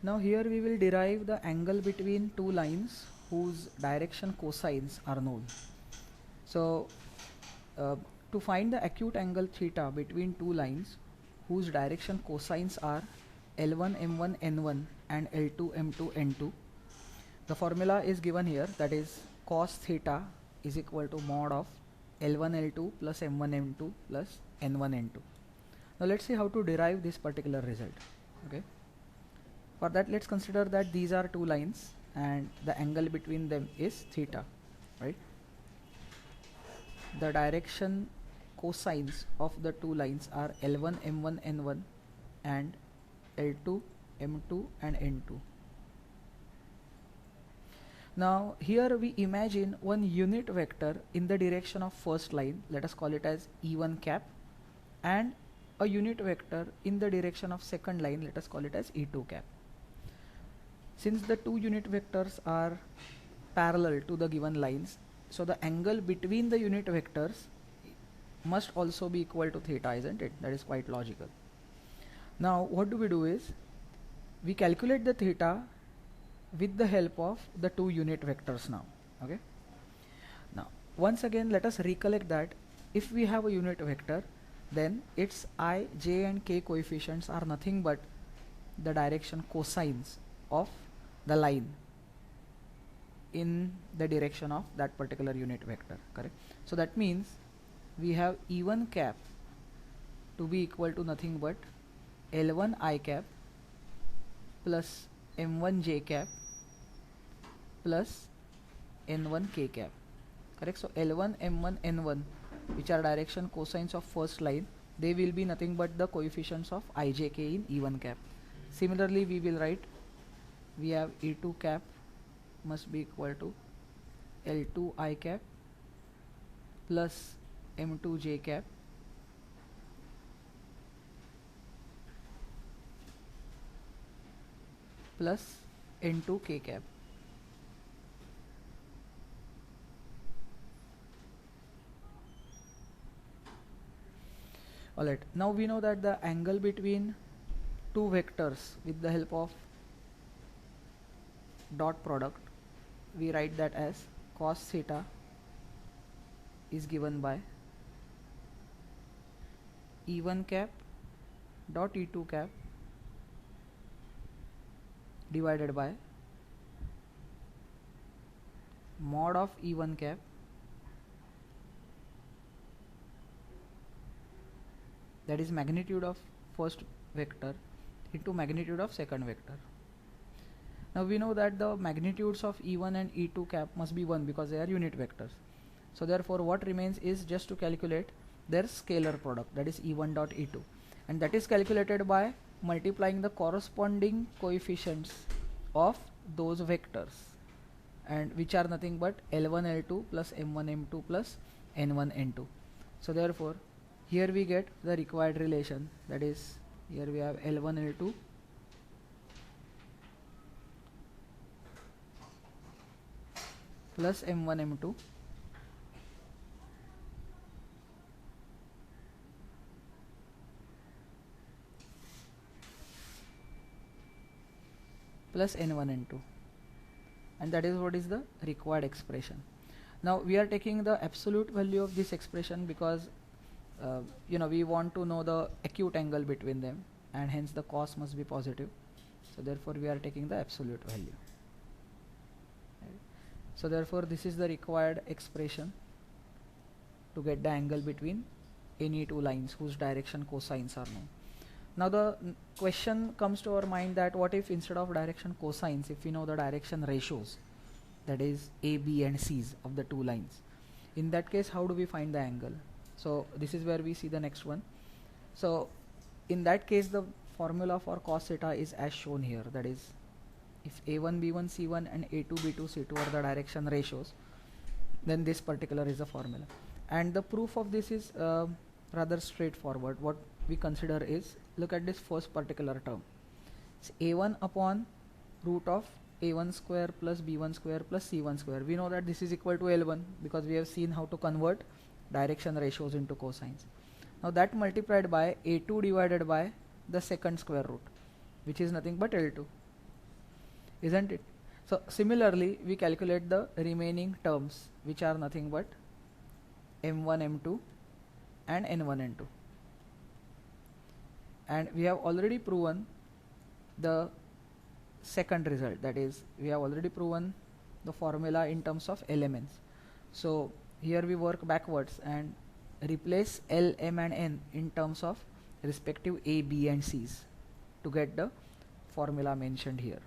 Now here we will derive the angle between two lines whose direction cosines are known. So uh, to find the acute angle theta between two lines whose direction cosines are L1 M1 N1 and L2 M2 N2, the formula is given here, that is cos theta is equal to mod of L1 L2 plus M1 M2 plus N1 N2. Now let's see how to derive this particular result. Okay. For that, let's consider that these are two lines and the angle between them is theta, right? The direction cosines of the two lines are L1 M1 N1 and L2 M2 and N2. Now here we imagine one unit vector in the direction of first line, let us call it as E1 cap, and a unit vector in the direction of second line, let us call it as E2 cap. Since the two unit vectors are parallel to the given lines, so the angle between the unit vectors must also be equal to theta, isn't it? That is quite logical. Now what do we do is, we calculate the theta with the help of the two unit vectors now. Okay. Now once again let us recollect that if we have a unit vector, then its I, j and k coefficients are nothing but the direction cosines of the line in the direction of that particular unit vector, correct? So that means we have E1 cap to be equal to nothing but L1 I cap plus M1 j cap plus N1 k cap, correct? So L1 M1 N1, which are direction cosines of first line, they will be nothing but the coefficients of I, j, k in E1 cap. Similarly we will write, we have E2 cap must be equal to L2 I cap plus M2 j cap plus N2 k cap. Alright, now we know that the angle between two vectors with the help of dot product, we write that as cos theta is given by E1 cap dot E2 cap divided by mod of E1 cap that is magnitude of first vector into magnitude of second vector. Now we know that the magnitudes of E1 and E2 cap must be 1 because they are unit vectors. So therefore what remains is just to calculate their scalar product, that is E1 dot E2, and that is calculated by multiplying the corresponding coefficients of those vectors, and which are nothing but L1 L2 plus M1 M2 plus N1 N2. So therefore here we get the required relation, that is here we have L1 L2 plus M1 M2 plus N1 N2, and that is what is the required expression. Now we are taking the absolute value of this expression because we want to know the acute angle between them, and hence the cos must be positive. So therefore we are taking the absolute value. So therefore this is the required expression to get the angle between any two lines whose direction cosines are known. Now the question comes to our mind that what if instead of direction cosines, if we know the direction ratios, that is A, B and C's of the two lines, in that case how do we find the angle? So this is where we see the next one. So in that case the formula for cos theta is as shown here, that is if A1 B1 C1 and A2 B2 C2 are the direction ratios, then this particular is the formula. And the proof of this is rather straightforward. What we consider is, look at this first particular term. It's A1 upon root of A1 square plus B1 square plus C1 square. We know that this is equal to L1 because we have seen how to convert direction ratios into cosines. Now that multiplied by A2 divided by the second square root, which is nothing but L2. isn't it? So similarly, we calculate the remaining terms, which are nothing but m1, m2 and n1, n2. And we have already proven the second result, that is, we have already proven the formula in terms of elements. So here we work backwards and replace L, M and N in terms of respective A, B and C's to get the formula mentioned here.